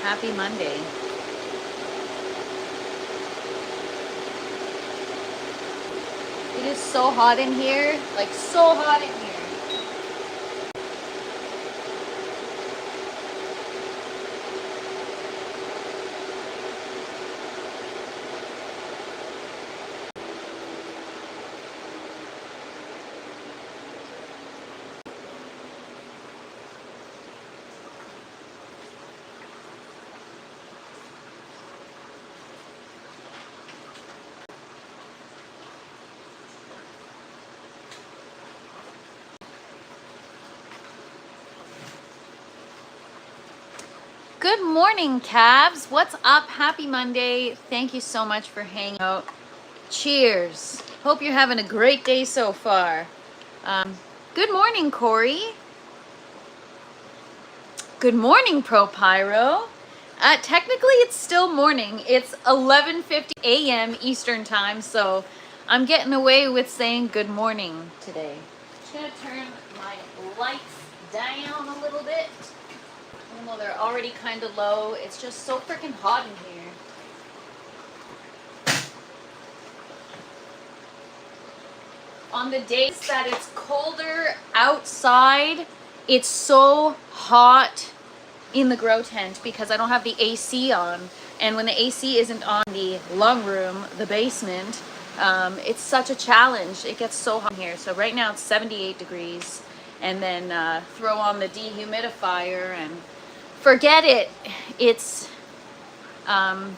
Happy Monday. It is so hot in here, like so hot in here. Good morning, calves. What's up? Happy Monday. Thank you so much for hanging out. Cheers. Hope you're having a great day so far. Good morning, Corey. Good morning, Pro Pyro. Technically, it's still morning. It's 11:50 a.m. Eastern time, so I'm getting away with saying good morning today. Just gonna turn my lights down a little bit. Even though they're already kind of low, it's just so freaking hot in here. On the days that it's colder outside, it's so hot in the grow tent because I don't have the AC on. And when the AC isn't on the lung room, the basement, it's such a challenge. It gets so hot in here. So right now it's 78 degrees. And then throw on the dehumidifier and forget it. It's, I'm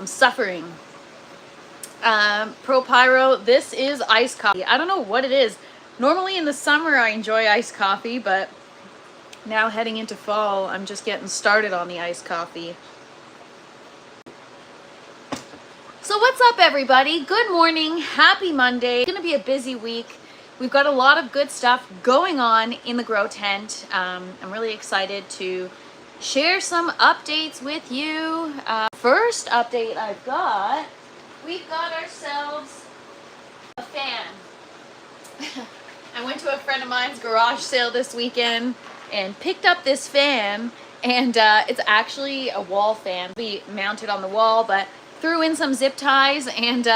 suffering. Pro Pyro, this is iced coffee. I don't know what it is. Normally in the summer I enjoy iced coffee, but now heading into fall, I'm just getting started on the iced coffee. So what's up, everybody? Good morning. Happy Monday. It's going to be a busy week. We've got a lot of good stuff going on in the grow tent. I'm really excited to share some updates with you. First update we've got ourselves a fan. I went to a friend of mine's garage sale this weekend and picked up this fan, and it's actually a wall fan. We mounted on the wall, but threw in some zip ties, and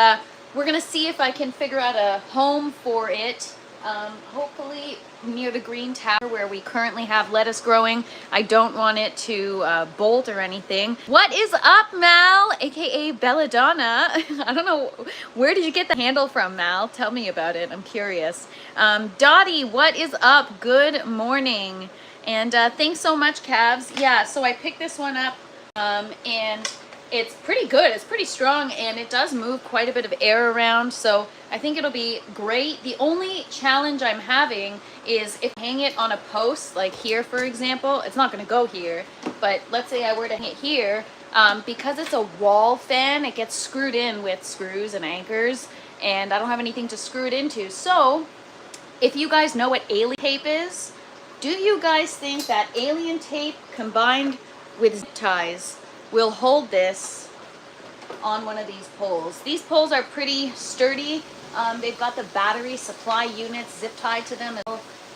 we're gonna see if I can figure out a home for it. Hopefully near the green tower where we currently have lettuce growing. I don't want it to bolt or anything. What is up, Mal, aka Belladonna? I don't know, where did you get the handle from, Mal? Tell me about it, I'm curious. Dottie, what is up? Good morning. And thanks so much, calves. Yeah, so I picked this one up, and it's pretty good. It's pretty strong, and it does move quite a bit of air around, so I think it'll be great. The only challenge I'm having is if I hang it on a post, like here, for example. It's not going to go here, but let's say I were to hang it here, because it's a wall fan, it gets screwed in with screws and anchors, and I don't have anything to screw it into. So if you guys know what alien tape is, do you guys think that alien tape combined with zip ties will hold this on one of these poles? These poles are pretty sturdy. They've got the battery supply units zip tied to them,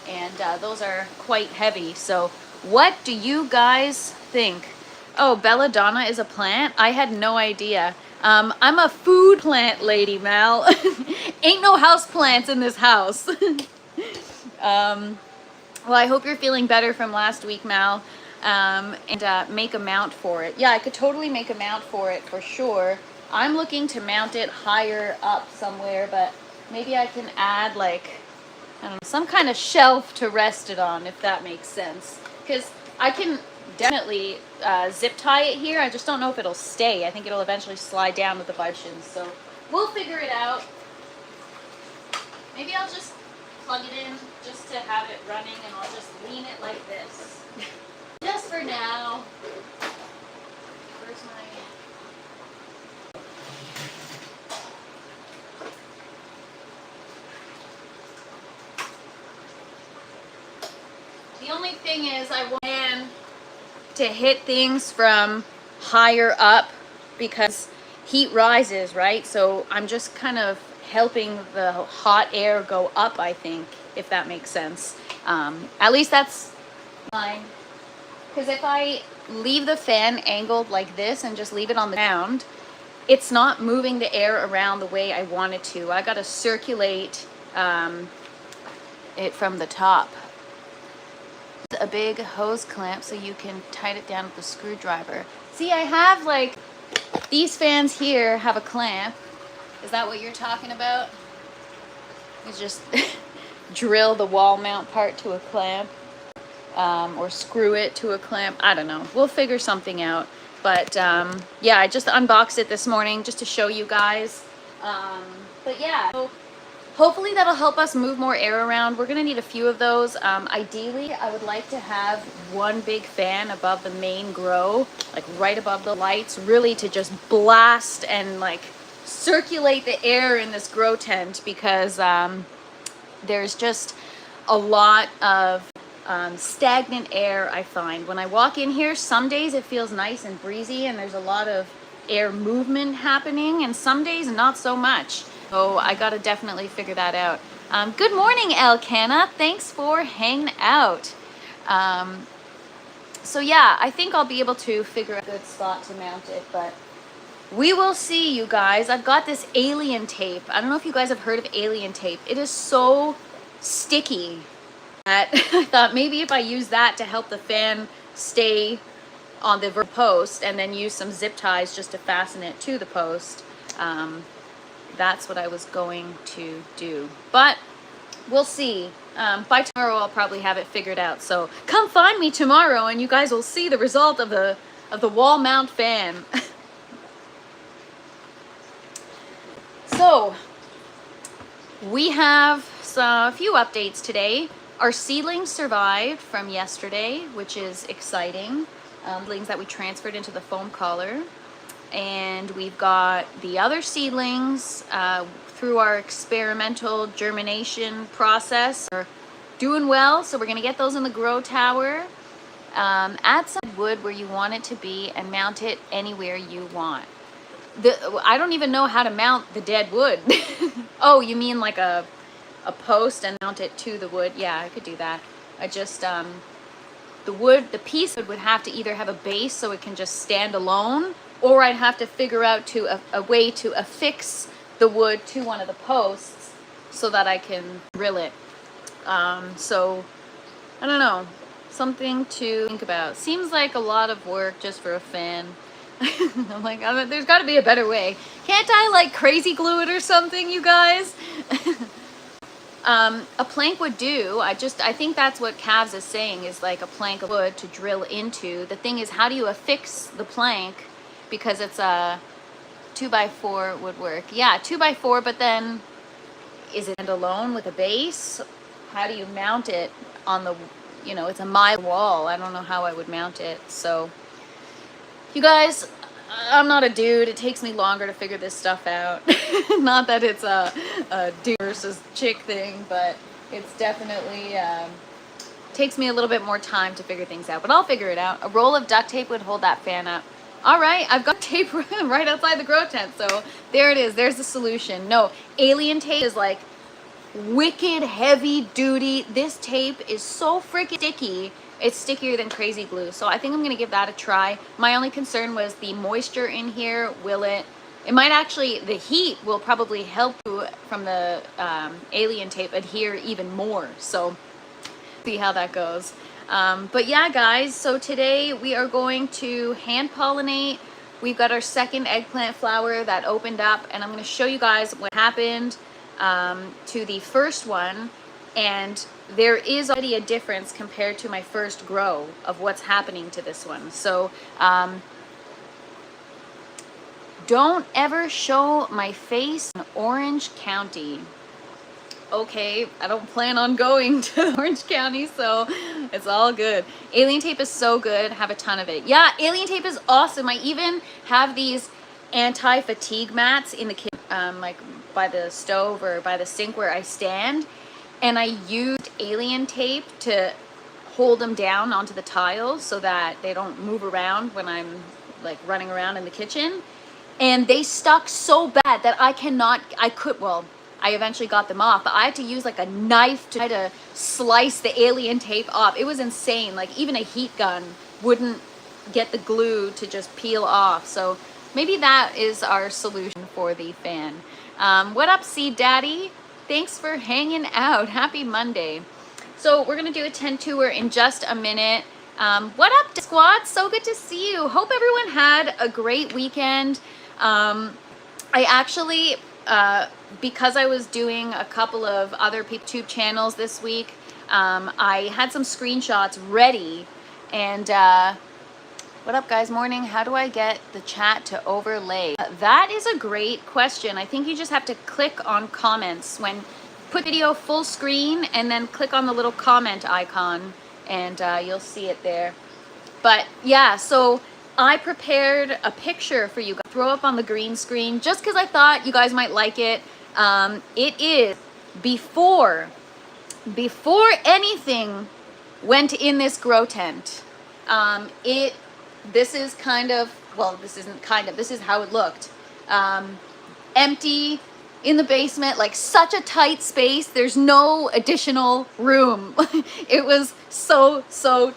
and those are quite heavy. So what do you guys think? Oh, Belladonna is a plant? I had no idea. I'm a food plant lady, Mal. Ain't no house plants in this house. Well, I hope you're feeling better from last week, Mal. And make a mount for it. Yeah, I could totally make a mount for it for sure. I'm looking to mount it higher up somewhere, but maybe I can add like, I don't know, some kind of shelf to rest it on, if that makes sense. Because I can definitely zip tie it here. I just don't know if it'll stay. I think it'll eventually slide down with the vibrations. So we'll figure it out. Maybe I'll just plug it in just to have it running, and I'll just lean it like this. Just for now. Where's my... The only thing is I want to hit things from higher up because heat rises, right? So I'm just kind of helping the hot air go up, I think, if that makes sense. At least that's mine. because if I leave the fan angled like this and just leave it on the ground, it's not moving the air around the way I want it to. I got to circulate it from the top. A big hose clamp so you can tighten it down with a screwdriver. See, I have like these fans here have a clamp. Is that what you're talking about? You just drill the wall mount part to a clamp, or screw it to a clamp. I don't know. We'll figure something out. But yeah, I just unboxed it this morning just to show you guys. But yeah, so hopefully that'll help us move more air around. We're gonna need a few of those. Ideally, I would like to have one big fan above the main grow, like right above the lights, really to just blast and like circulate the air in this grow tent, because there's just a lot of stagnant air. I find when I walk in here, some days it feels nice and breezy and there's a lot of air movement happening, and some days not so much. So I gotta definitely figure that out. Good morning, Elkanah. Thanks for hanging out. So yeah, I think I'll be able to figure out a good spot to mount it, but we will see, you guys. I've got this alien tape. I don't know if you guys have heard of alien tape. It is so sticky that I thought maybe if I use that to help the fan stay on the post and then use some zip ties just to fasten it to the post, that's what I was going to do. But we'll see. By tomorrow I'll probably have it figured out. So come find me tomorrow and you guys will see the result of the wall mount fan. So we have a few updates today. Our seedlings survived from yesterday, which is exciting. Seedlings that we transferred into the foam collar. And we've got the other seedlings through our experimental germination process are doing well. So we're gonna get those in the grow tower. Add some wood where you want it to be and mount it anywhere you want. I don't even know how to mount the dead wood. Oh, you mean like a post and mount it to the wood? Yeah, I could do that. I just the piece would have to either have a base so it can just stand alone, or I'd have to figure out a way to affix the wood to one of the posts so that I can drill it. So I don't know, something to think about. Seems like a lot of work just for a fan. I'm like, there's got to be a better way. Can't I like crazy glue it or something, you guys? A plank would do. I think that's what Cavs is saying, is like a plank of wood to drill into. The thing is, how do you affix the plank? Because it's a 2x4 would work. Yeah, 2x4, but then is it alone with a base? How do you mount it on the, it's a mile wall. I don't know how I would mount it. So you guys, I'm not a dude. It takes me longer to figure this stuff out. Not that it's a dude versus chick thing, but it's definitely takes me a little bit more time to figure things out. But I'll figure it out. A roll of duct tape would hold that fan up. All right, I've got tape right outside the grow tent. So there it is. There's the solution. No, alien tape is like wicked heavy duty. This tape is so freaking sticky. It's stickier than crazy glue. So I think I'm gonna give that a try. My only concern was the moisture in here. It might actually, the heat will probably help you from the alien tape adhere even more. So see how that goes. But yeah, guys, so today we are going to hand pollinate. We've got our second eggplant flower that opened up, and I'm gonna show you guys what happened to the first one. And there is already a difference compared to my first grow of what's happening to this one. So don't ever show my face in Orange County. Okay, I don't plan on going to Orange County, so it's all good. Alien tape is so good. Have a ton of it. Yeah, alien tape is awesome. I even have these anti-fatigue mats in the kitchen, like by the stove or by the sink where I stand. And I used alien tape to hold them down onto the tiles so that they don't move around when I'm like running around in the kitchen. And they stuck so bad that I eventually got them off, but I had to use like a knife to try to slice the alien tape off. It was insane. Like even a heat gun wouldn't get the glue to just peel off. So maybe that is our solution for the fan. What up, Seed Daddy? Thanks for hanging out. Happy Monday. So we're gonna do a tent tour in just a minute. What up, squad? So good to see you. Hope everyone had a great weekend. I actually, because I was doing a couple of other YouTube channels this week, I had some screenshots ready. And what up, guys? Morning. How do I get the chat to overlay? That is a great question. I think you just have to click on comments when put video full screen and then click on the little comment icon and you'll see it there. But yeah, so I prepared a picture for you guys to throw up on the green screen just because I thought you guys might like it. It is before anything went in this grow tent. This is kind of, well, this isn't kind of, this is how it looked. Empty in the basement, like such a tight space. There's no additional room. It was so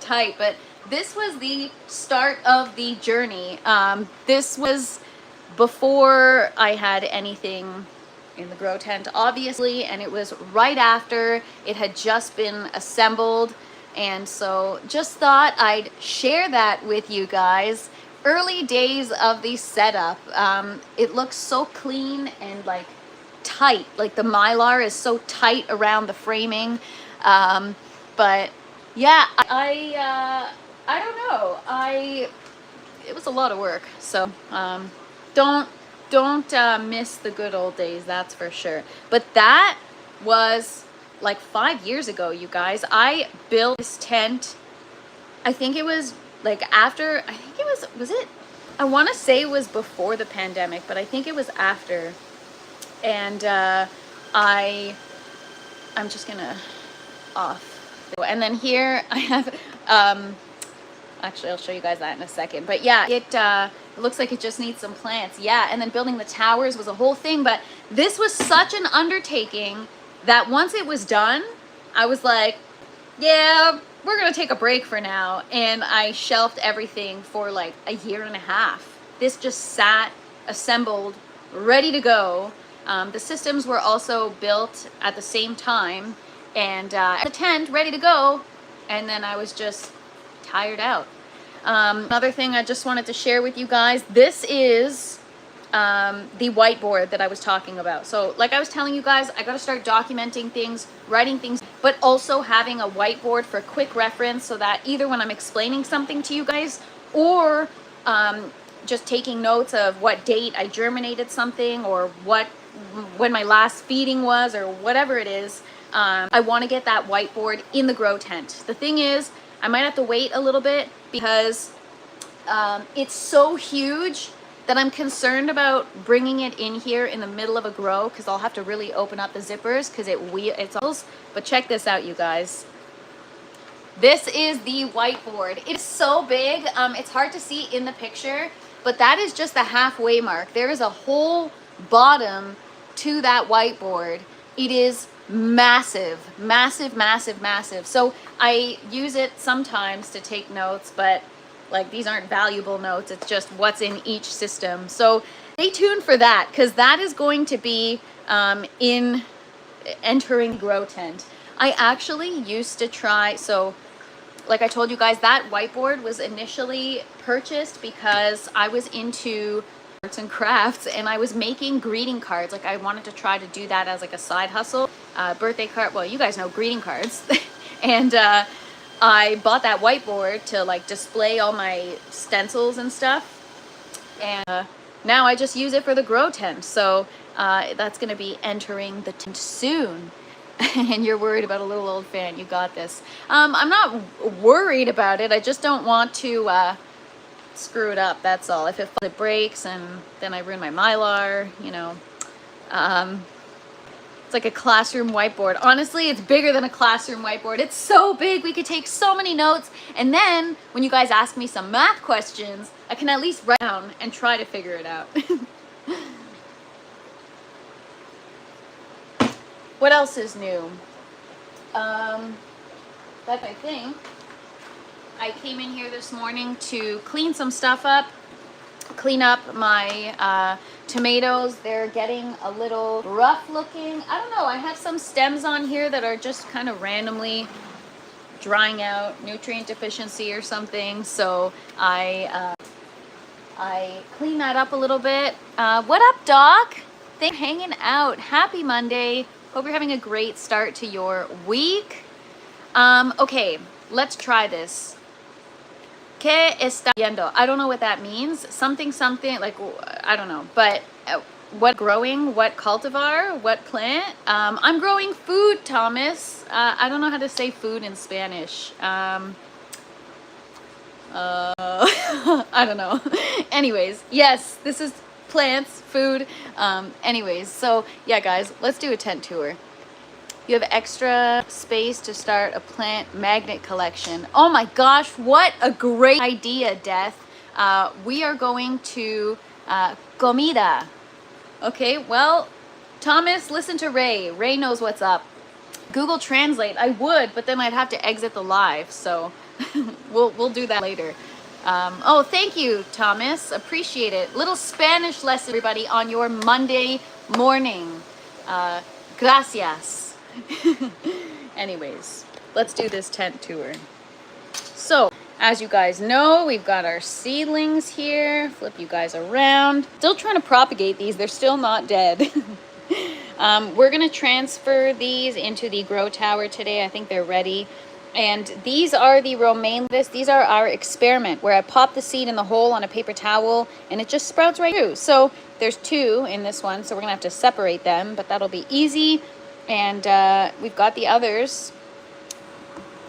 tight, but this was the start of the journey. This was before I had anything in the grow tent, obviously, and it was right after it had just been assembled. And so just thought I'd share that with you guys. Early days of the setup. It looks so clean and like tight, like the mylar is so tight around the framing. But yeah, I don't know. It was a lot of work. So don't miss the good old days, that's for sure. But that was like 5 years ago, you guys. I built this tent, I think it was like after, I think it was it? I want to say it was before the pandemic, but I think it was after. And I'm just gonna off. And then here I have, actually I'll show you guys that in a second. But yeah, it looks like it just needs some plants. Yeah, and then building the towers was a whole thing. But this was such an undertaking that once it was done, I was like, yeah, we're gonna take a break for now. And I shelved everything for like a year and a half. This just sat, assembled, ready to go. The systems were also built at the same time, and the tent ready to go, and then I was just tired out. Another thing I just wanted to share with you guys, this is the whiteboard that I was talking about. So like I was telling you guys, I got to start documenting things, writing things, but also having a whiteboard for quick reference so that either when I'm explaining something to you guys or just taking notes of what date I germinated something or when my last feeding was or whatever it is, I want to get that whiteboard in the grow tent. The thing is, I might have to wait a little bit because it's so huge that I'm concerned about bringing it in here in the middle of a grow because I'll have to really open up the zippers because it's all. But check this out, you guys. This is the whiteboard. It's so big. It's hard to see in the picture, but that is just the halfway mark. There is a whole bottom to that whiteboard. It is massive, massive, massive, massive. So I use it sometimes to take notes, but like these aren't valuable notes. It's just what's in each system. So stay tuned for that because that is going to be in entering grow tent. I actually used to try, so like I told you guys, that whiteboard was initially purchased because I was into arts and crafts and I was making greeting cards. Like I wanted to try to do that as like a side hustle, birthday card. Well, you guys know greeting cards. And I bought that whiteboard to like display all my stencils and stuff. And now I just use it for the grow tent. So that's going to be entering the tent soon. And you're worried about a little old fan. You got this. I'm not worried about it. I just don't want to screw it up. That's all. If it breaks and then I ruin my mylar, you know. It's like a classroom whiteboard. Honestly, it's bigger than a classroom whiteboard. It's so big. We could take so many notes. And then when you guys ask me some math questions, I can at least write down and try to figure it out. What else is new? That I think. I came in here this morning to clean some stuff up, clean up my tomatoes. They're getting a little rough looking. I don't know, I have some stems on here that are just kind of randomly drying out, nutrient deficiency or something. So I clean that up a little bit. What up, Doc? Thanks for hanging out. Happy Monday. Hope you're having a great start to your week. Okay, let's try this. ¿Qué está viendo? I don't know what that means. Something, like, I don't know. But what growing? What cultivar? What plant? I'm growing food, Thomas. I don't know how to say food in Spanish. I don't know. Anyways, yes, this is plants, food. Anyways, so yeah, guys, let's do a tent tour. You have extra space to start a plant magnet collection. Oh my gosh, what a great idea, Death. We are going to comida. Okay, well, Thomas, listen to Ray. Ray knows what's up. Google Translate. I would, but then I'd have to exit the live, so we'll do that later. Oh, thank you, Thomas. Appreciate it. Little Spanish lesson, everybody, on your Monday morning. Gracias. Anyways, let's do this tent tour. So, as you guys know, we've got our seedlings here. Flip you guys around. Still trying to propagate these. They're still not dead. We're going to transfer these into the grow tower today. I think they're ready. And these are the romaine lettuce. These are our experiment where I pop the seed in the hole on a paper towel and it just sprouts right through. So there's 2 in this one, so we're gonna have to separate them, but that'll be easy. And we've got the others.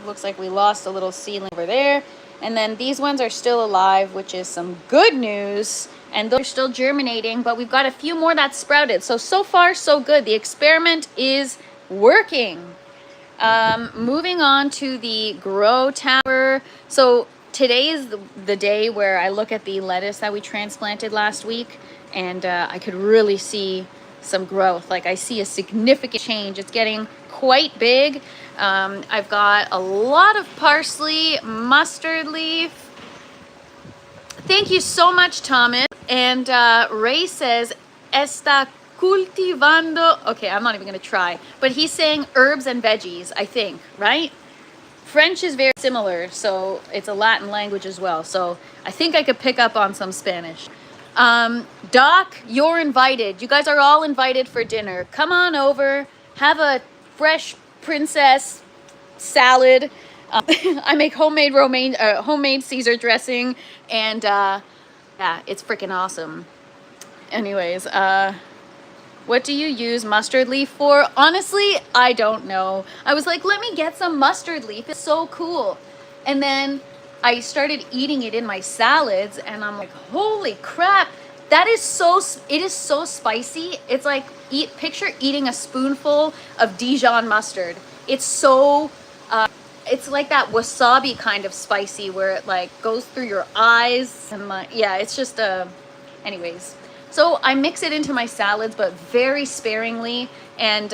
Looks like we lost a little seedling over there. And then these ones are still alive, which is some good news. And those are still germinating, but we've got a few more that sprouted. So far, so good. The experiment is working. Moving on to the grow tower. So today is the day where I look at the lettuce that we transplanted last week, and I could really see some growth. Like, I see a significant change. It's getting quite big. I've got a lot of parsley, mustard leaf. Thank you so much, Thomas. And Ray says, está cultivando. Okay, I'm not even going to try. But he's saying herbs and veggies, I think, right? French is very similar, so it's a Latin language as well. So I think I could pick up on some Spanish. Doc, you're invited. You guys are all invited for dinner. Come on over. Have a fresh princess salad. I make homemade Caesar dressing, and yeah, it's freaking awesome. Anyways, what do you use mustard leaf for? Honestly, I don't know. I was like, let me get some mustard leaf. It's so cool. And then I started eating it in my salads, and I'm like, holy crap. It is so spicy. It's like, picture eating a spoonful of Dijon mustard. It's so, it's like that wasabi kind of spicy where it like goes through your eyes. And like, yeah, it's just, anyways. So I mix it into my salads, but very sparingly. And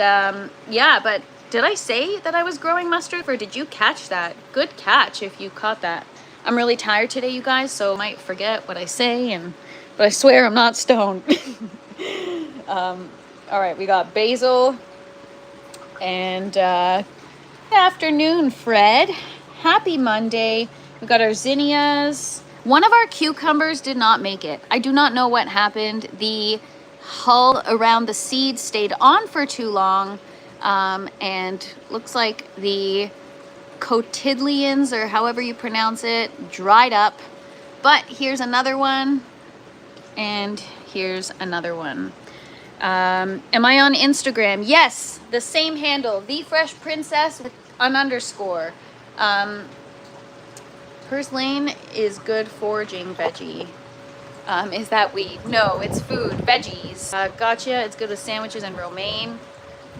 yeah, but did I say that I was growing mustard, or did you catch that? Good catch if you caught that. I'm really tired today, you guys, so I might forget what I say, but I swear I'm not stoned. All right, we got basil. And good afternoon, Fred. Happy Monday. We got our zinnias. One of our cucumbers did not make it. I do not know what happened. The hull around the seed stayed on for too long, and looks like the cotyledons, or however you pronounce it, dried up. But here's another one, and here's another one. Am I on Instagram? Yes, the same handle, The Fresh Princess with an underscore. Purslane is good foraging veggie. Is that weed? No, it's food. Veggies. Gotcha. It's good with sandwiches and romaine.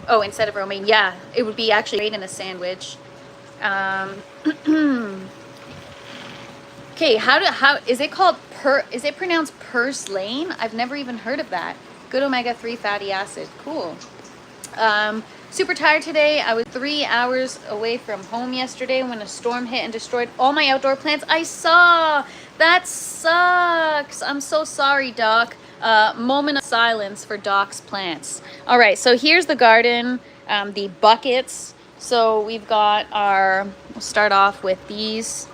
Oh, instead of romaine, yeah, it would be actually great in a sandwich. Okay, how is it called? Is it pronounced purslane? I've never even heard of that. Good omega-3 fatty acid. Cool. Super tired today. I was 3 hours away from home yesterday when a storm hit and destroyed all my outdoor plants. I saw. That sucks. I'm so sorry, Doc. Moment of silence for Doc's plants. All right, so here's the garden, the buckets. So we've got we'll start off with these.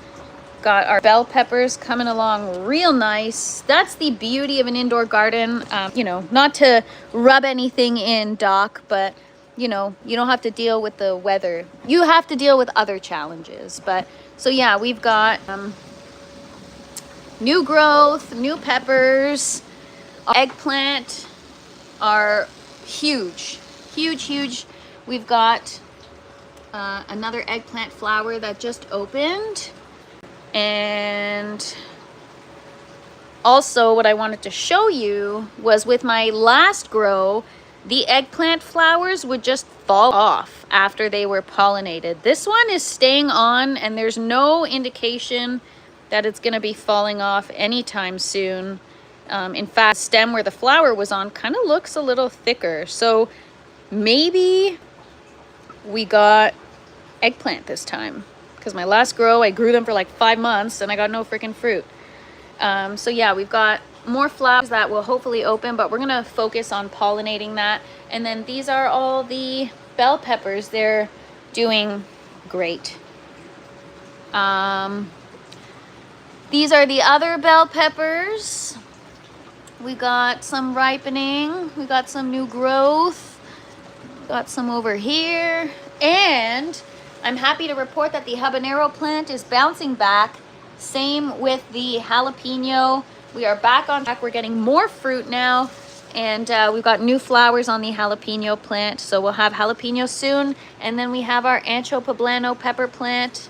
Got our bell peppers coming along real nice. That's the beauty of an indoor garden. You know, not to rub anything in, Doc, but you know, you don't have to deal with the weather. You have to deal with other challenges. But so yeah, we've got new growth, new peppers. Eggplant are huge, huge, huge. We've got another eggplant flower that just opened. And also what I wanted to show you was with my last grow, the eggplant flowers would just fall off after they were pollinated. This one is staying on, and there's no indication that it's going to be falling off anytime soon. In fact, the stem where the flower was on kind of looks a little thicker. So maybe we got eggplant this time, because my last grow, I grew them for like 5 months and I got no freaking fruit. So yeah, we've got more flowers that will hopefully open, but we're gonna focus on pollinating that. And then these are all the bell peppers. They're doing great. These are the other bell peppers. We got some ripening. We got some new growth. Got some over here. And I'm happy to report that the habanero plant is bouncing back. Same with the jalapeno. We are back on track. We're getting more fruit now, and we've got new flowers on the jalapeno plant, so we'll have jalapeno soon. And then we have our ancho poblano pepper plant.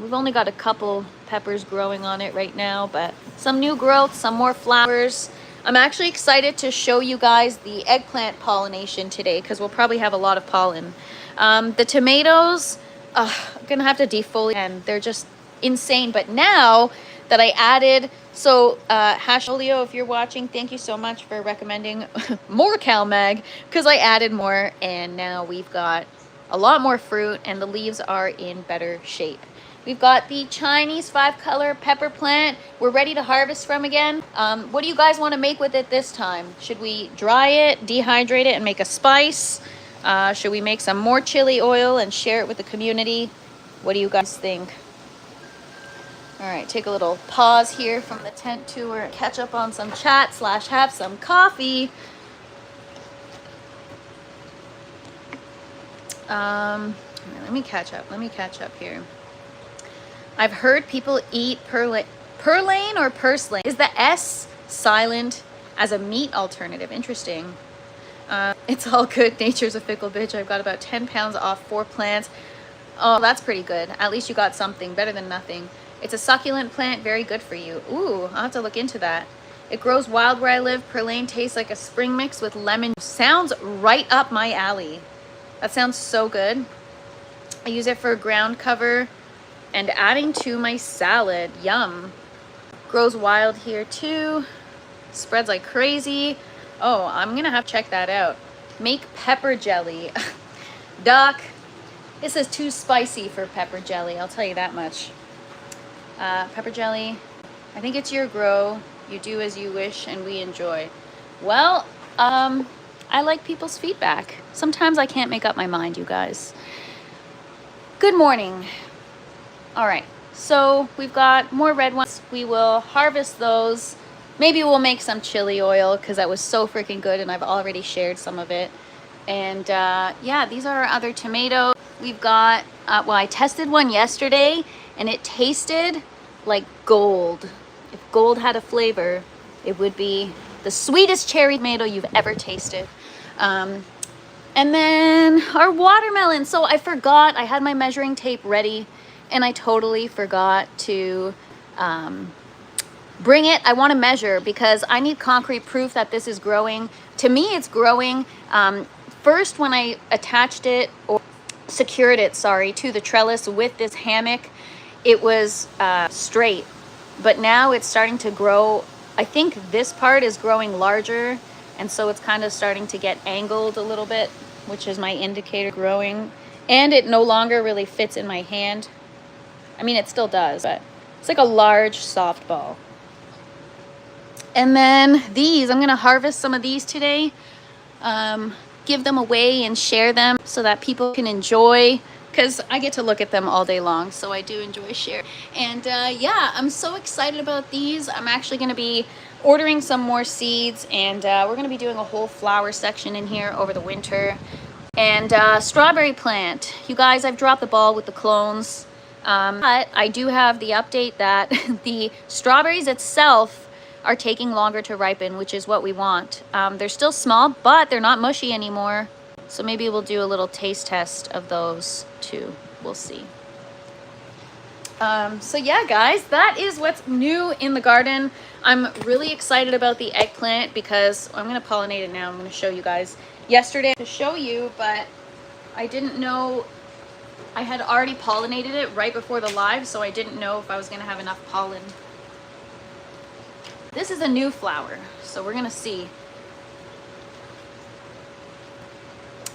We've only got a couple peppers growing on it right now, but some new growth, some more flowers. I'm actually excited to show you guys the eggplant pollination today, because we'll probably have a lot of pollen. The tomatoes, I'm gonna have to defoliate, and they're just insane. But now that I added, so Hasholio, if you're watching, thank you so much for recommending more CalMag, because I added more, and now we've got a lot more fruit and the leaves are in better shape. We've got the Chinese 5-color pepper plant we're ready to harvest from again. What do you guys want to make with it this time? Should we dry it, dehydrate it, and make a spice? Should we make some more chili oil and share it with the community? What do you guys think? All right, take a little pause here from the tent tour, catch up on some chat / have some coffee. Let me catch up here. I've heard people eat purlane or purslane. Is the S silent as a meat alternative? Interesting. It's all good. Nature's a fickle bitch. I've got about 10 pounds off 4 plants. Oh, that's pretty good. At least you got something. Better than nothing. It's a succulent plant. Very good for you. Ooh, I'll have to look into that. It grows wild where I live. Purlane tastes like a spring mix with lemon. Sounds right up my alley. That sounds so good. I use it for ground cover and adding to my salad. Yum. Grows wild here too. Spreads like crazy. Oh, I'm gonna have to check that out. Make pepper jelly. Doc, this is too spicy for pepper jelly, I'll tell you that much. Pepper jelly, I think it's your grow. You do as you wish and we enjoy. Well, I like people's feedback. Sometimes I can't make up my mind, you guys. Good morning. All right, so we've got more red ones. We will harvest those. Maybe we'll make some chili oil because that was so freaking good and I've already shared some of it. And yeah, these are our other tomatoes. We've got, well, I tested one yesterday and it tasted like gold. If gold had a flavor, it would be the sweetest cherry tomato you've ever tasted. And then our watermelon. So I forgot, I had my measuring tape ready and I totally forgot to bring it. I want to measure because I need concrete proof that this is growing. To me, it's growing. First, when I attached it or secured it, to the trellis with this hammock, it was straight, but now it's starting to grow. I think this part is growing larger, and so it's kind of starting to get angled a little bit. which is my indicator growing, and it no longer really fits in my hand. I mean, it still does, but it's like a large softball. And then these, I'm gonna harvest some of these today, give them away and share them so that people can enjoy, because I get to look at them all day long, so I do enjoy sharing. And yeah, I'm so excited about these. I'm actually gonna be ordering some more seeds, and we're gonna be doing a whole flower section in here over the winter. And strawberry plant, you guys, I've dropped the ball with the clones, but I do have the update that the strawberries itself are taking longer to ripen, which is what we want. They're still small, but they're not mushy anymore. So maybe we'll do a little taste test of those too. We'll see. So yeah, guys, that is what's new in the garden. I'm really excited about the eggplant because I'm gonna pollinate it now. I'm gonna show you guys. Yesterday to show you, but I didn't know, I had already pollinated it right before the live, so I didn't know if I was gonna have enough pollen. This is a new flower, so we're gonna see.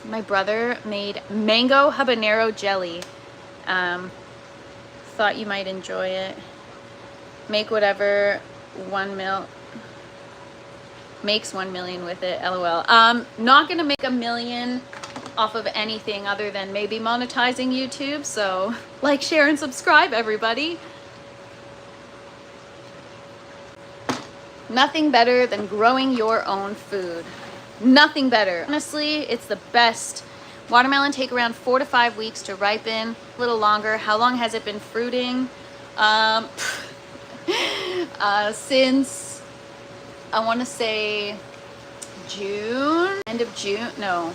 My brother made mango habanero jelly. Thought you might enjoy it. Make whatever makes 1 million with it, LOL. Not gonna make 1 million off of anything other than maybe monetizing YouTube, so like, share, and subscribe, everybody. Nothing better than growing your own food. Nothing better. Honestly, it's the best. Watermelon take around 4 to 5 weeks to ripen, a little longer. How long has it been fruiting? Since, I want to say June, end of June, no,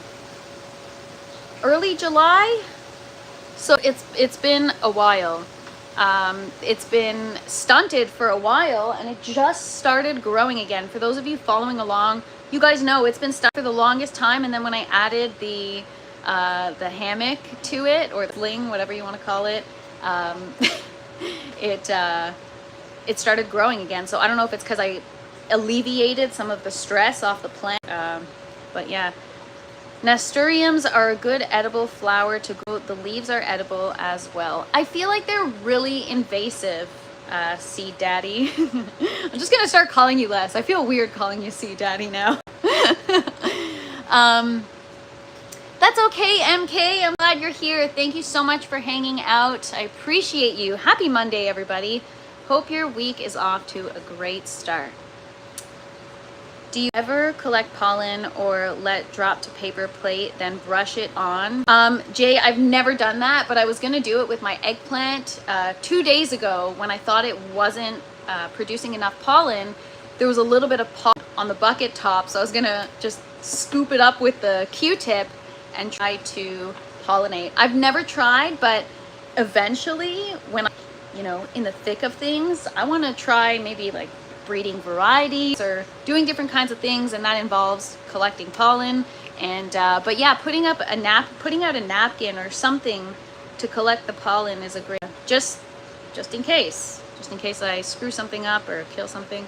early July. So it's been a while. It's been stunted for a while, and it just started growing again. For those of you following along, you guys know it's been stuck for the longest time, and then when I added the hammock to it, or the sling, whatever you want to call it, it started growing again. So I don't know if it's because I alleviated some of the stress off the plant, but yeah. Nasturtiums are a good edible flower to grow. The leaves are edible as well. I feel like they're really invasive, Seed Daddy. I'm just gonna start calling you less. I feel weird calling you Seed Daddy now. That's okay, MK. I'm glad you're here. Thank you so much for hanging out. I appreciate you. Happy Monday, everybody. Hope your week is off to a great start. Do you ever collect pollen or let drop to paper plate, then brush it on? Jay, I've never done that, but I was gonna do it with my eggplant 2 days ago when I thought it wasn't producing enough pollen. There was a little bit of pollen on the bucket top, so I was gonna just scoop it up with the Q-tip and try to pollinate. I've never tried, but eventually when I'm, you know, in the thick of things, I wanna try maybe like breeding varieties or doing different kinds of things, and that involves collecting pollen. And but yeah, putting out a napkin or something to collect the pollen is a great, just in case I screw something up or kill something.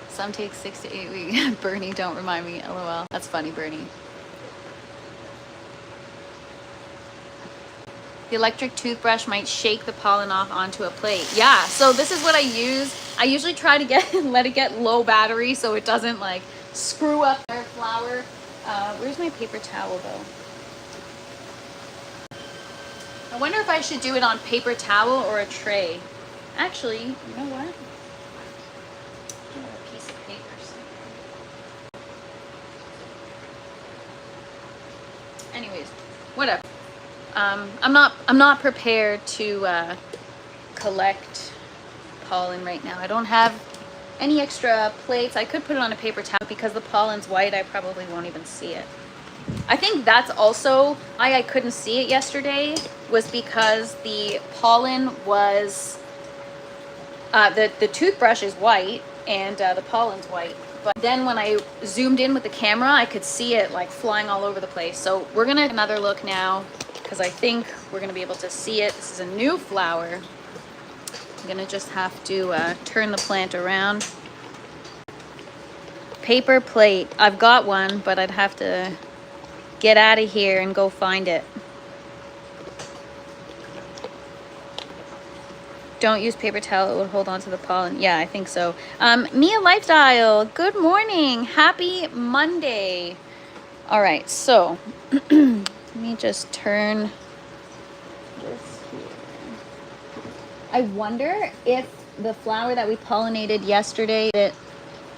Some take 6 to 8 weeks. Bernie, don't remind me, LOL. That's funny, Bernie. The electric toothbrush might shake the pollen off onto a plate. Yeah, so this is what I use. I usually try to let it get low battery so it doesn't like screw up their flower. Where's my paper towel though? I wonder if I should do it on paper towel or a tray. Actually, you know what? I have a piece of paper somewhere. Anyways, whatever. I'm not prepared to collect pollen right now. I don't have any extra plates. I could put it on a paper towel. Because the pollen's white, I probably won't even see it. I think that's also why I couldn't see it yesterday, was because the pollen was the toothbrush is white and the pollen's white. But then when I zoomed in with the camera, I could see it like flying all over the place. So we're gonna have another look now, because I think we're gonna be able to see it. This is a new flower. I'm gonna just have to turn the plant around. paper plate. I've got one, but I'd have to get out of here and go find it. Don't use paper towel, it would hold on to the pollen. Yeah, I think so. Mia Lifestyle, good morning. Happy Monday. All right, so let me just turn this here. I wonder if the flower that we pollinated yesterday did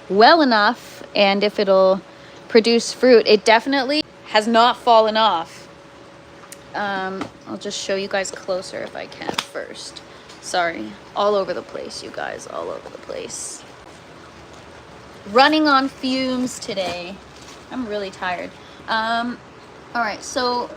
well enough and if it'll produce fruit. It definitely has not fallen off. I'll just show you guys closer if I can first. Sorry, all over the place, you guys, all over the place. Running on fumes today. I'm really tired. All right, so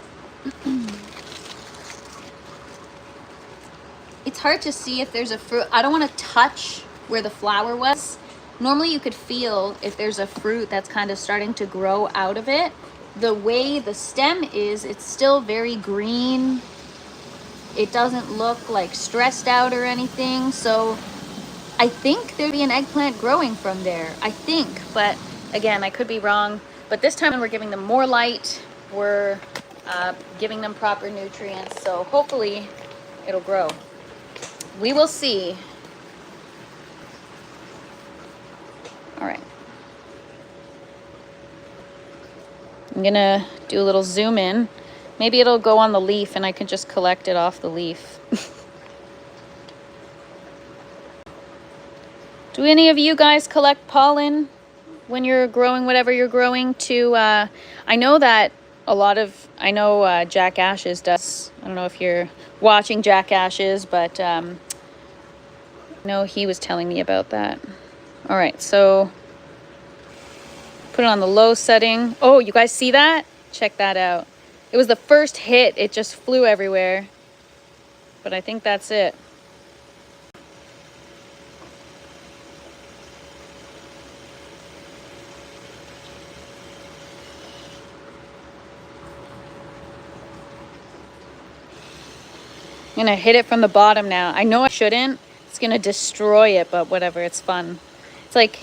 it's hard to see if there's a fruit. I don't want to touch where the flower was. Normally you could feel if there's a fruit that's kind of starting to grow out of it. The way the stem is, it's still very green. It doesn't look like stressed out or anything. So I think there'd be an eggplant growing from there. I think, but again, I could be wrong. But this time we're giving them more light. We're giving them proper nutrients. So hopefully it'll grow. We will see. All right. I'm gonna do a little zoom in. Maybe it'll go on the leaf and I can just collect it off the leaf. Do any of you guys collect pollen when you're growing whatever you're growing to, I know that I know Jack Ashes does. I don't know if you're watching Jack Ashes, but I know he was telling me about that. All right, so put it on the low setting. Oh, you guys see that? Check that out. It was the first hit. It just flew everywhere. But I think that's it. I'm gonna hit it from the bottom now. I know I shouldn't. It's gonna destroy it, but whatever, it's fun. It's like,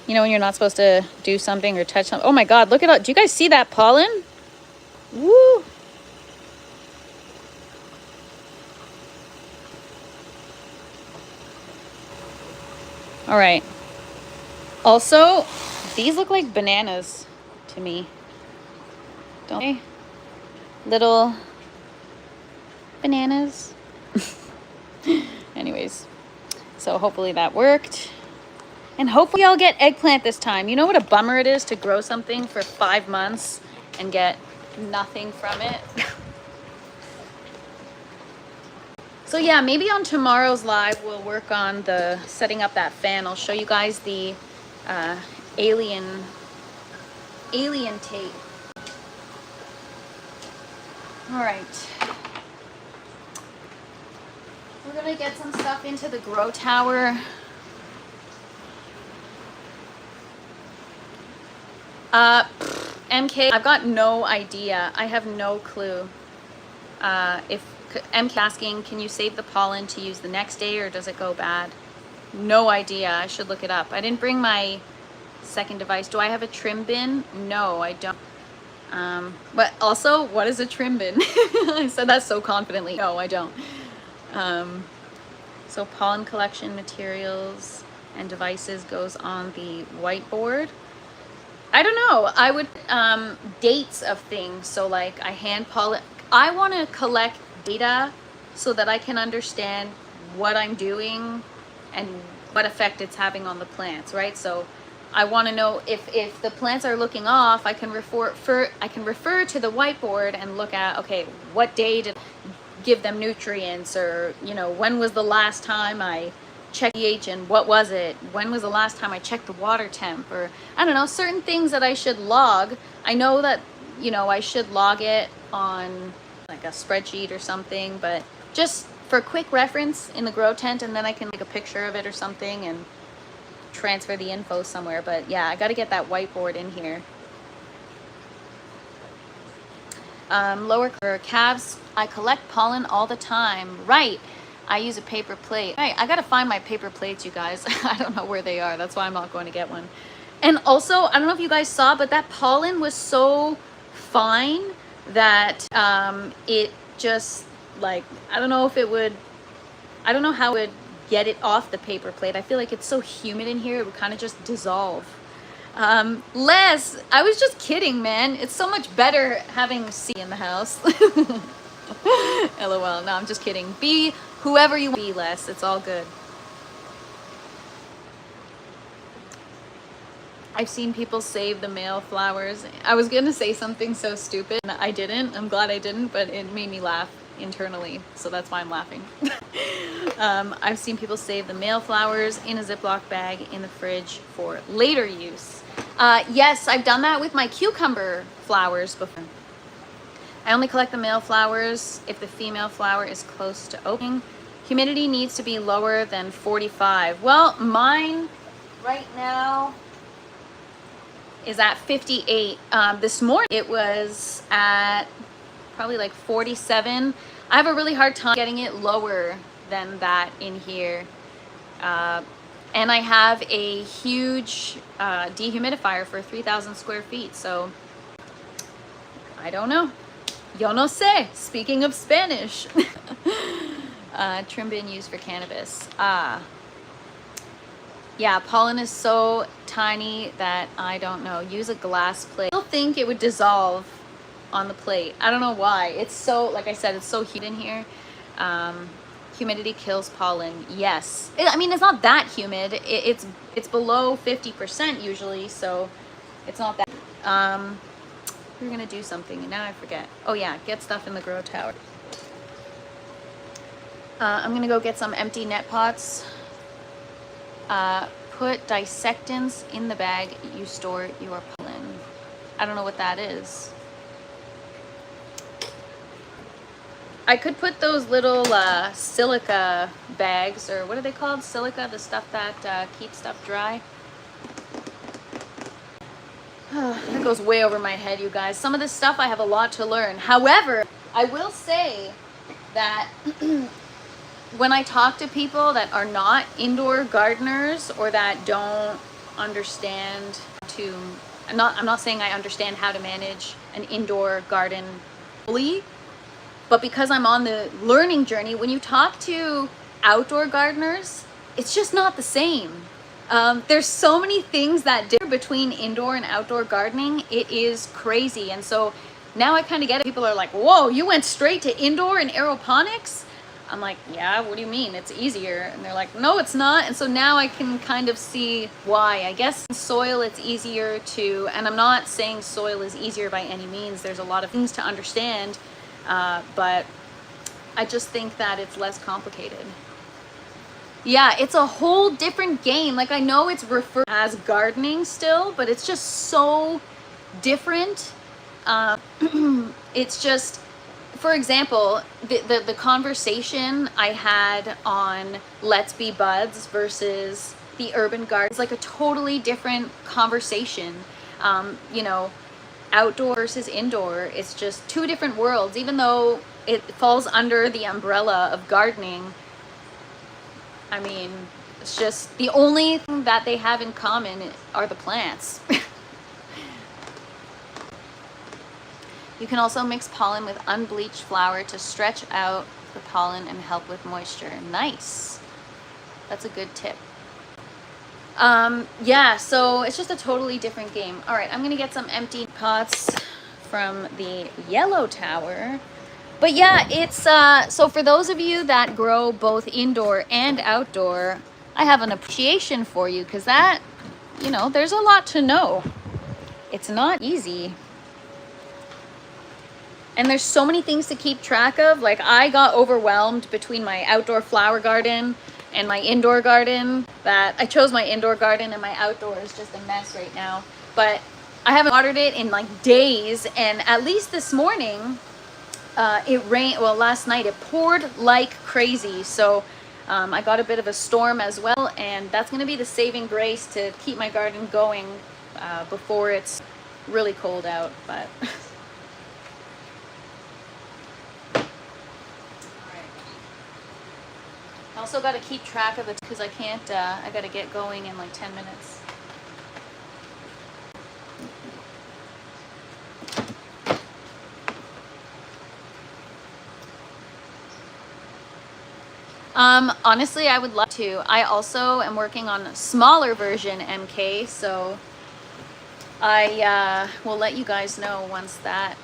you know, when you're not supposed to do something or touch something. Oh my God, look at all, do you guys see that pollen? Woo! All right. Also, these look like bananas to me. Don't they? Little bananas. Anyways, so hopefully that worked. And hopefully I'll get eggplant this time. You know what a bummer it is to grow something for 5 months and get nothing from it? So yeah, maybe on tomorrow's live we'll work on the setting up that fan. I'll show you guys the alien tape. All right. We're gonna get some stuff into the grow tower. MK, I've got no idea. I have no clue. If MK asking, can you save the pollen to use the next day or does it go bad? No idea. I should look it up. I didn't bring my second device. Do I have a trim bin? No, I don't. But also, what is a trim bin? I said that so confidently. No, I don't. So pollen collection materials and devices goes on the whiteboard. I don't know. I would dates of things. So like I hand pollen. I want to collect data so that I can understand what I'm doing and what effect it's having on the plants, right? So I want to know if the plants are looking off, I can refer to the whiteboard and look at, okay, what day did I give them nutrients, or you know, when was the last time I checked pH and what was it? When was the last time I checked the water temp? Or I don't know, certain things that I should log. I know that, you know, I should log it on like a spreadsheet or something, but just for quick reference in the grow tent, and then I can take a picture of it or something and transfer the info somewhere. But yeah, I got to get that whiteboard in here. Lower calves, I collect pollen all the time. Right. I use a paper plate. Right. I got to find my paper plates, you guys. I don't know where they are. That's why I'm not going to get one. And also, I don't know if you guys saw, but that pollen was so fine that it just, like, I don't know how it would get it off the paper plate. I feel like it's so humid in here, it would kind of just dissolve. Les, I was just kidding, man. It's so much better having C in the house. LOL. No, I'm just kidding. Be whoever you want to be, Les. It's all good. I've seen people save the male flowers. I was gonna say something so stupid, and I didn't. I'm glad I didn't, but it made me laugh internally, so that's why I'm laughing. I've seen people save the male flowers in a Ziploc bag in the fridge for later use. Yes, I've done that with my cucumber flowers before. I only collect the male flowers if the female flower is close to opening. Humidity needs to be lower than 45. Well, mine right now is at 58. This morning it was at probably like 47. I have a really hard time getting it lower than that in here. And I have a huge dehumidifier for 3,000 square feet, so I don't know. Yo no sé, speaking of Spanish. Trim bin used for cannabis. Yeah, pollen is so tiny that I don't know. Use a glass plate. I still think it would dissolve on the plate. I don't know why. It's so, like I said, it's so humid in here. Humidity kills pollen. Yes. I mean, it's not that humid. It's below 50% usually, so it's not that. We were gonna do something and now I forget. Oh yeah, get stuff in the grow tower. I'm gonna go get some empty net pots. Put dissectants in the bag you store your pollen. I don't know what that is. I could put those little silica bags, or what are they called? Silica, the stuff that keeps stuff dry. That goes way over my head, you guys. Some of this stuff I have a lot to learn. However, I will say that when I talk to people that are not indoor gardeners or that don't understand I'm not saying I understand how to manage an indoor garden fully, but because I'm on the learning journey, when you talk to outdoor gardeners, it's just not the same. There's so many things that differ between indoor and outdoor gardening. It is crazy. And so now I kind of get it. People are like, whoa, you went straight to indoor and aeroponics? I'm like, yeah, what do you mean? It's easier. And they're like, no, it's not. And so now I can kind of see why. I guess in soil it's easier to, and I'm not saying soil is easier by any means. There's a lot of things to understand, but I just think that it's less complicated. Yeah, it's a whole different game. Like, I know it's referred as gardening still, but it's just so different. It's just, for example, the conversation I had on Let's Be Buds versus the urban garden is like a totally different conversation. You know, outdoor versus indoor, it's just two different worlds. Even though it falls under the umbrella of gardening, I mean, it's just the only thing that they have in common are the plants. You can also mix pollen with unbleached flour to stretch out the pollen and help with moisture. Nice. That's a good tip. Yeah, so it's just a totally different game. All right, I'm gonna get some empty pots from the yellow tower. But yeah, it's, so for those of you that grow both indoor and outdoor, I have an appreciation for you, because that, you know, there's a lot to know. It's not easy. And there's so many things to keep track of. Like, I got overwhelmed between my outdoor flower garden and my indoor garden, that I chose my indoor garden and my outdoor is just a mess right now. But I haven't watered it in like days, and at least this morning, it rained. Well, last night it poured like crazy, so I got a bit of a storm as well, and that's going to be the saving grace to keep my garden going before it's really cold out. But I also got to keep track of it because I can't. I got to get going in like 10 minutes. Honestly, I would love to. I also am working on a smaller version MK, so I will let you guys know once that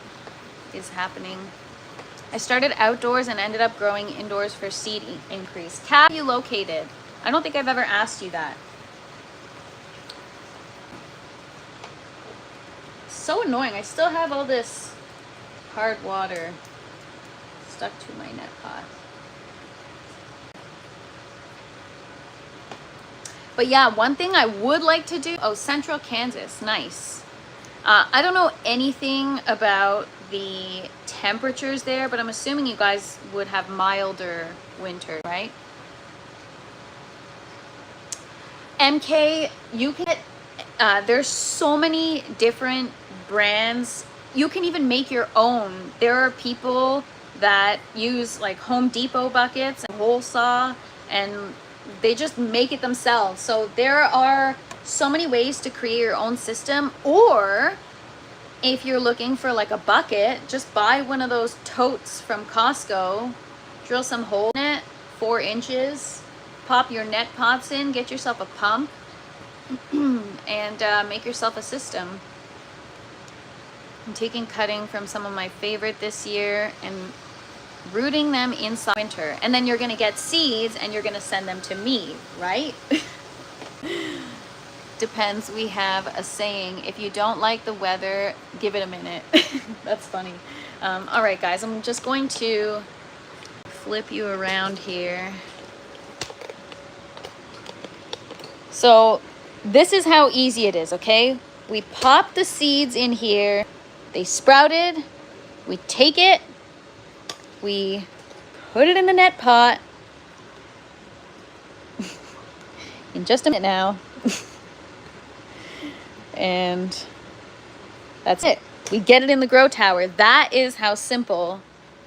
is happening. I started outdoors and ended up growing indoors for seed increase. Kat, you located? I don't think I've ever asked you that. So annoying. I still have all this hard water stuck to my net pot. But yeah, one thing I would like to do, oh, Central Kansas, nice. I don't know anything about the temperatures there, but I'm assuming you guys would have milder winter, right? MK, you can get, there's so many different brands. You can even make your own. There are people that use like Home Depot buckets and hole saw, and they just make it themselves. So there are so many ways to create your own system. Or if you're looking for like a bucket, just buy one of those totes from Costco, drill some hole in it, 4 inches, pop your net pots in, get yourself a pump, and make yourself a system. I'm taking cutting from some of my favorite this year and rooting them inside winter. And then you're gonna get seeds and you're gonna send them to me, right? Depends. We have a saying, if you don't like the weather, give it a minute. That's funny. All right, guys, I'm just going to flip you around here. So this is how easy it is, okay? We pop the seeds in here. They sprouted. We take it. We put it in the net pot. In just a minute now. And that's it. We get it in the grow tower. That is how simple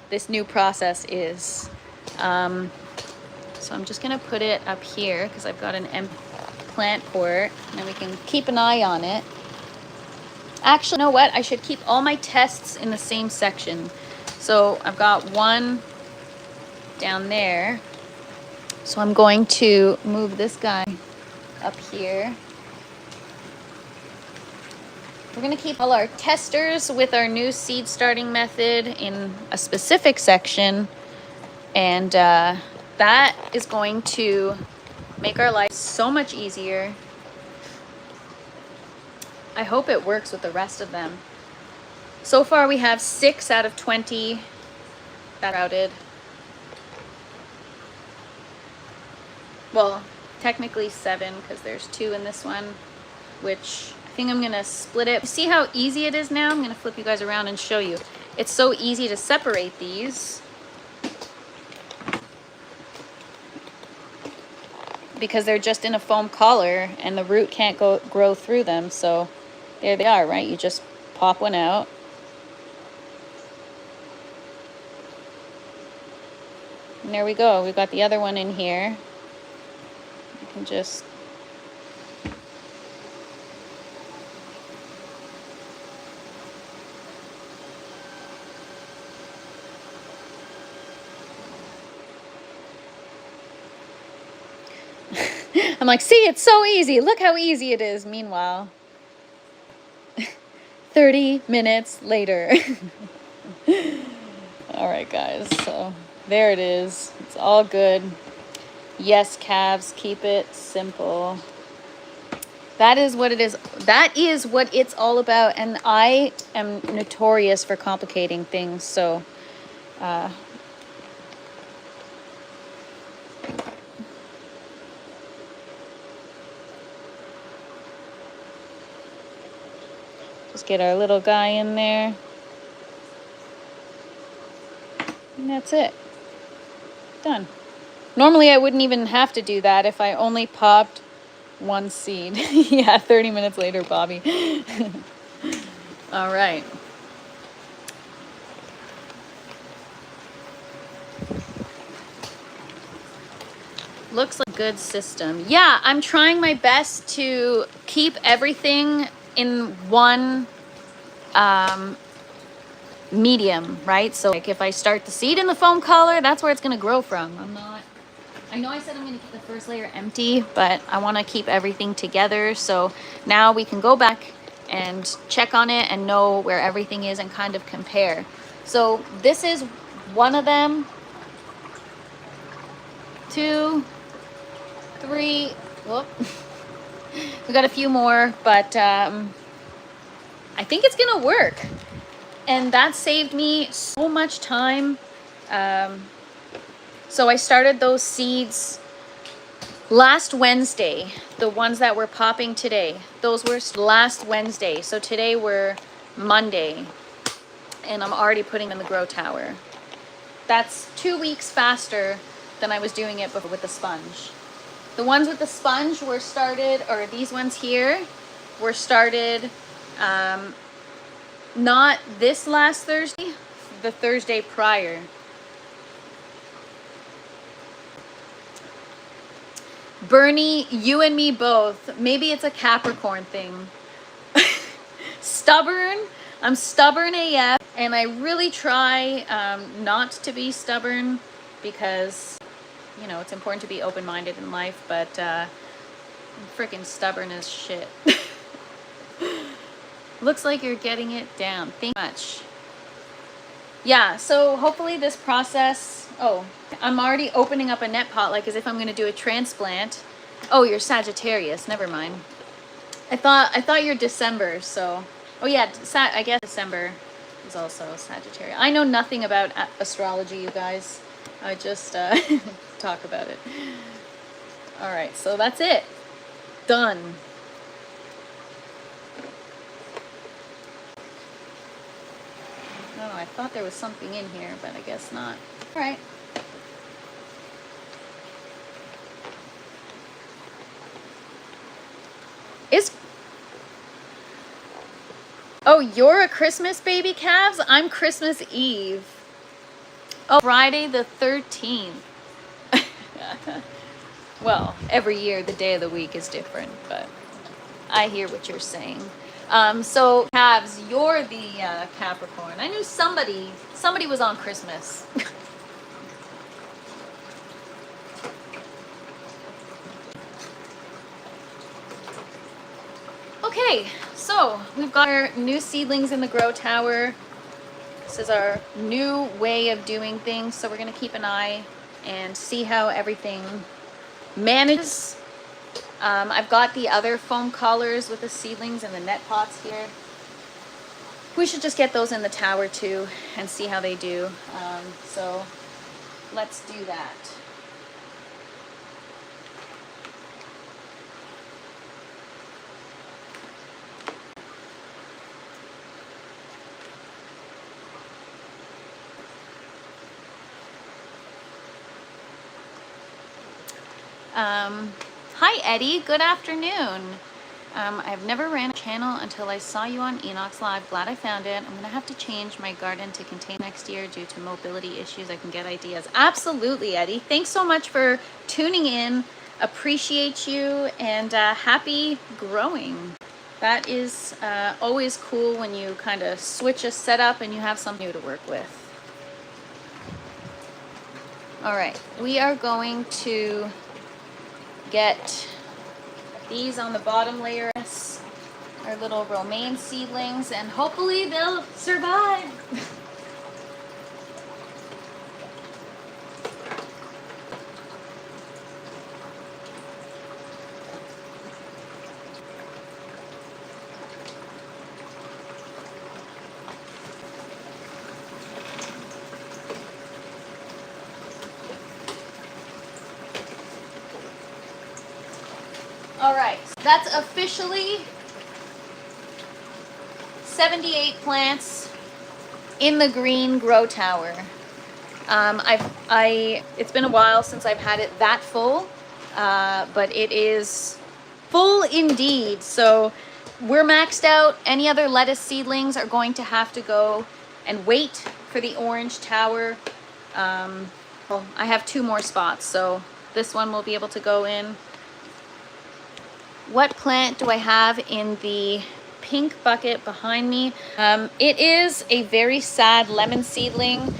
this new process is. So I'm just gonna put it up here because I've got an empty plant port, and then we can keep an eye on it. Actually, you know what? I should keep all my tests in the same section. So I've got one down there. So I'm going to move this guy up here. We're going to keep all our testers with our new seed starting method in a specific section, and that is going to make our life so much easier. I hope it works with the rest of them. So far we have 6 out of 20 that routed. Well, technically 7 because there's 2 in this one, which I think I'm gonna split it. See how easy it is now? I'm gonna flip you guys around and show you. It's so easy to separate these because they're just in a foam collar and the root can't grow through them. So there they are, right? You just pop one out. And there we go. We've got the other one in here. You can just I'm like, see, it's so easy. Look how easy it is. Meanwhile, 30 minutes later. All right, guys. So there it is. It's all good. Yes, calves, keep it simple. That is what it is. That is what it's all about. And I am notorious for complicating things. So, just get our little guy in there. And that's it. Done. Normally I wouldn't even have to do that if I only popped one seed. Yeah, 30 minutes later, Bobby. All right. Looks like a good system. Yeah, I'm trying my best to keep everything in one medium, right? So like if I start the seed in the foam collar, that's where it's going to grow from. I'm not I know I said I'm going to keep the first layer empty, but I want to keep everything together. So now we can go back and check on it and know where everything is and kind of compare. So this is one of them. 2, 3. Whoop. We got a few more, but I think it's gonna work. And that saved me so much time. So I started those seeds last Wednesday. The ones that were popping today, those were last Wednesday. So today we're Monday, and I'm already putting them in the grow tower. That's 2 weeks faster than I was doing it before with the sponge. The ones with the sponge were started, or these ones here were started not this last Thursday, the Thursday prior. Bernie, you and me both. Maybe it's a Capricorn thing. Stubborn. I'm stubborn AF, and I really try not to be stubborn because, you know, it's important to be open-minded in life, but I'm freaking stubborn as shit. Looks like you're getting it down. Thank you much. Yeah, so hopefully this process... Oh, I'm already opening up a net pot like as if I'm going to do a transplant. Oh, you're Sagittarius. Never mind. I thought you're December, so... Oh yeah, I guess December is also Sagittarius. I know nothing about astrology, you guys. I just talk about it. All right, so that's it. Done. Oh, I thought there was something in here, but I guess not. All right. Oh, you're a Christmas baby, calves? I'm Christmas Eve. Oh, Friday the 13th. Well, every year the day of the week is different, but I hear what you're saying. So calves, you're the Capricorn. I knew somebody was on Christmas. Okay, so we've got our new seedlings in the grow tower. This is our new way of doing things, so we're going to keep an eye and see how everything manages. I've got the other foam collars with the seedlings and the net pots here. We should just get those in the tower too and see how they do. So let's do that. Hi Eddie, good afternoon. I've never ran a channel until I saw you on Enoch's Live. Glad I found it. I'm gonna have to change my garden to contain next year due to mobility issues. I can get ideas. Absolutely, Eddie. Thanks so much for tuning in. Appreciate you, and happy growing. That is always cool when you kind of switch a setup and you have something new to work with. All right, we are going to get these on the bottom layer, our little romaine seedlings, and hopefully they'll survive. All right, that's officially 78 plants in the green grow tower. It's been a while since I've had it that full, but it is full indeed. So we're maxed out. Any other lettuce seedlings are going to have to go and wait for the orange tower. Well, I have 2 more spots, so this one will be able to go in. What plant do I have in the pink bucket behind me? It is a very sad lemon seedling.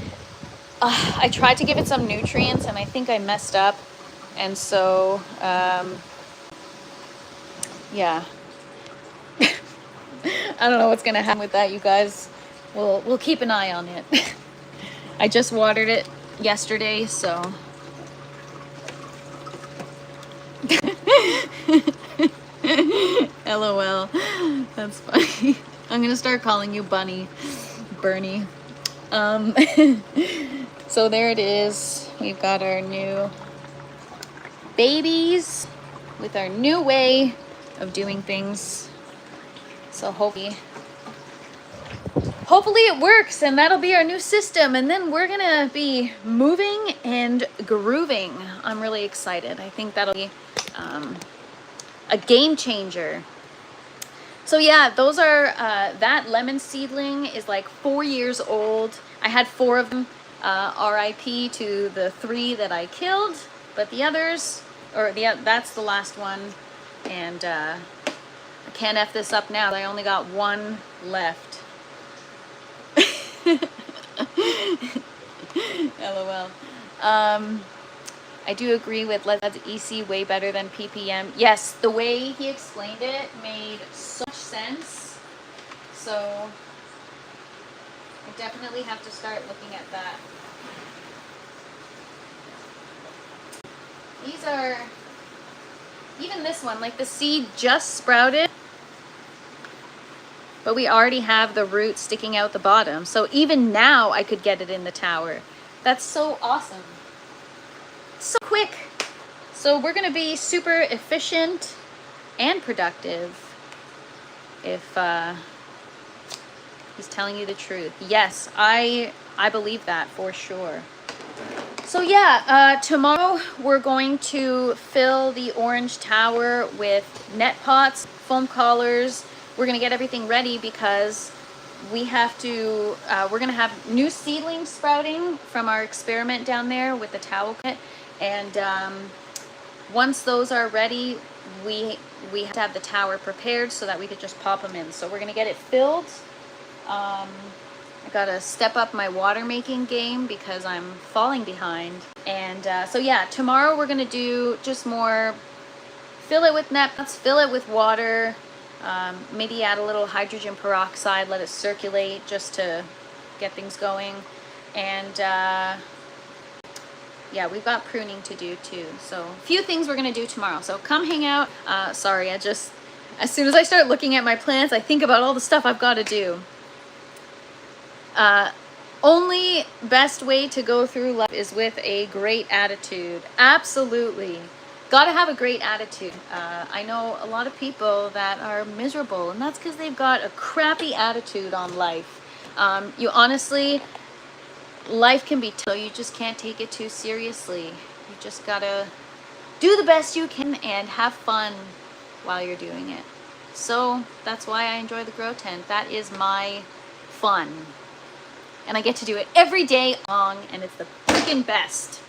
I tried to give it some nutrients and I think I messed up. And so, yeah. I don't know what's gonna happen with that, you guys. We'll keep an eye on it. I just watered it yesterday, so. LOL. That's funny. I'm gonna start calling you Bunny, Bernie. So there it is. We've got our new babies with our new way of doing things. So hopefully it works, and that'll be our new system, and then we're gonna be moving and grooving. I'm really excited. I think that'll be a game changer. So yeah, those are that lemon seedling is like 4 years old. I had 4 of them. RIP to the 3 that I killed, but the others, that's the last one, and I can't F this up now. I only got 1 left. LOL. I do agree with Let's EC way better than PPM. Yes, the way he explained it made so much sense. So I definitely have to start looking at that. These are, even this one, like the seed just sprouted, but we already have the root sticking out the bottom. So even now I could get it in the tower. That's so awesome. So quick. So we're gonna be super efficient and productive if he's telling you the truth. Yes, I believe that for sure. So yeah, tomorrow we're going to fill the orange tower with net pots, foam collars. We're gonna get everything ready because we have to, we're gonna have new seedlings sprouting from our experiment down there with the towel kit. And once those are ready, we have to have the tower prepared so that we could just pop them in. So we're gonna get it filled. I gotta step up my water making game because I'm falling behind. And so yeah, tomorrow we're gonna do just more, fill it with net pots, fill it with water, maybe add a little hydrogen peroxide, let it circulate just to get things going. And yeah, we've got pruning to do too. So a few things we're gonna do tomorrow. So come hang out. Sorry, as soon as I start looking at my plants, I think about all the stuff I've got to do. Only best way to go through life is with a great attitude. Absolutely. Gotta have a great attitude. I know a lot of people that are miserable, and that's because they've got a crappy attitude on life. You honestly, life can be tough, you just can't take it too seriously. You just gotta do the best you can and have fun while you're doing it. So that's why I enjoy the grow tent. That is my fun. And I get to do it every day long, and it's the freaking best.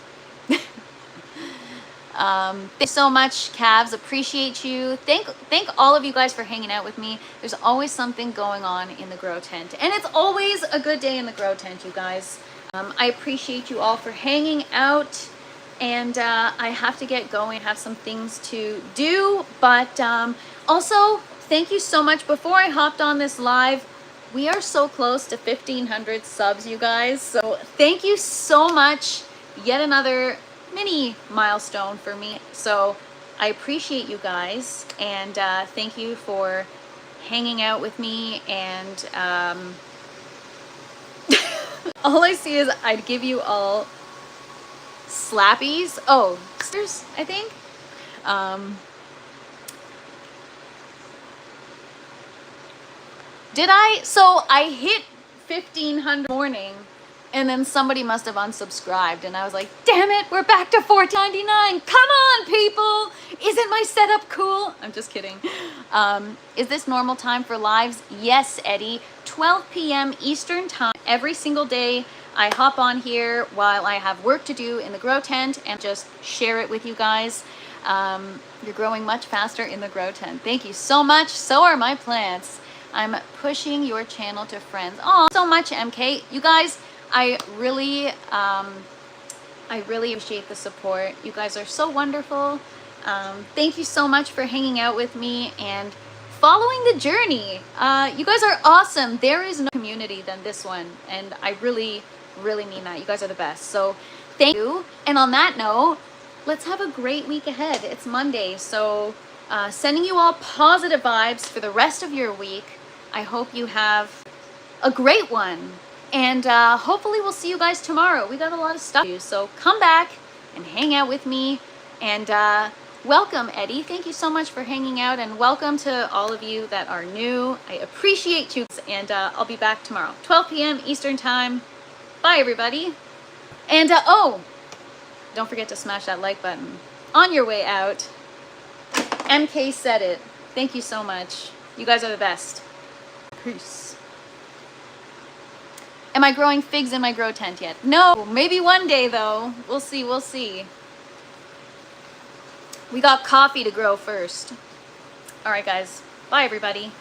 Thanks so much, Cavs. Appreciate you. Thank all of you guys for hanging out with me. There's always something going on in the grow tent, and it's always a good day in the grow tent, you guys. I appreciate you all for hanging out, and I have to get going, have some things to do, but also thank you so much. Before I hopped on this live, we are so close to 1,500 subs, you guys, so thank you so much. Yet another mini milestone for me, so I appreciate you guys, and thank you for hanging out with me. And all I see is I'd give you all slappies. Oh, sisters, I think. Did I? So I hit 1,500 morning, and then somebody must have unsubscribed, and I was like, damn it, we're back to $4.99. Come on, people. Isn't my setup cool? I'm just kidding. Is this normal time for lives? Yes, Eddie. 12 p.m. Eastern time every single day. I hop on here while I have work to do in the grow tent and just share it with you guys. You're growing much faster in the grow tent. Thank you so much. So are my plants. I'm pushing your channel to friends. Oh, so much, MK. You guys, I really I really appreciate the support. You guys are so wonderful. Thank you so much for hanging out with me and following the journey. You guys are awesome. There is no community than this one, and I really, really mean that. You guys are the best. So thank you. And on that note, let's have a great week ahead. It's Monday, so sending you all positive vibes for the rest of your week. I hope you have a great one. And hopefully we'll see you guys tomorrow. We got a lot of stuff to do, so come back and hang out with me. And welcome, Eddie. Thank you so much for hanging out, and welcome to all of you that are new. I appreciate you, and I'll be back tomorrow, 12 p.m. Eastern Time. Bye, everybody. And oh, don't forget to smash that like button on your way out. MK said it. Thank you so much. You guys are the best. Peace. Am I growing figs in my grow tent yet? No, maybe one day though. We'll see, we'll see. We got coffee to grow first. All right, guys. Bye, everybody.